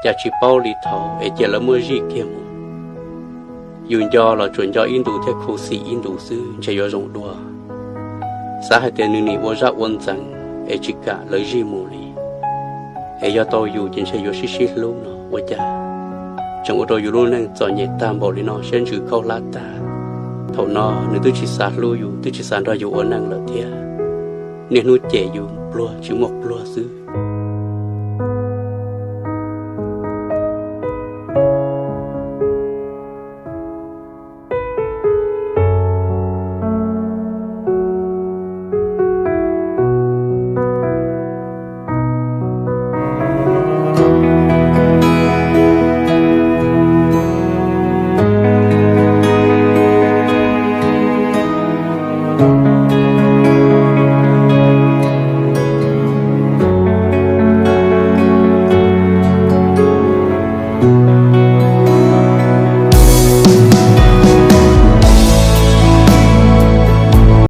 จะชิเป้าลีทอเจละเมื่อจีเกียมยุนยอเราจวนยออินดูเทคูสีอินดูซื้อจะยอจงดัวสาเหตุหนึ่งนี่ว่าจะวันจังจิกะเลยจีมูลียอโตอยู่จนใช้ยอชิลูเนาะว่าจะจังว่าโตอยู่รู้นั่งจอนเยตามบอกเลยเนาะเช่นชื่อเข้าลาตาเท่านอนึกตุชิสาลูอยู่ตุชิสารรออยู่อันนั่งละเทียเนี่ยนู้เจอยู่ปลัวชิมกปลัวซื้อ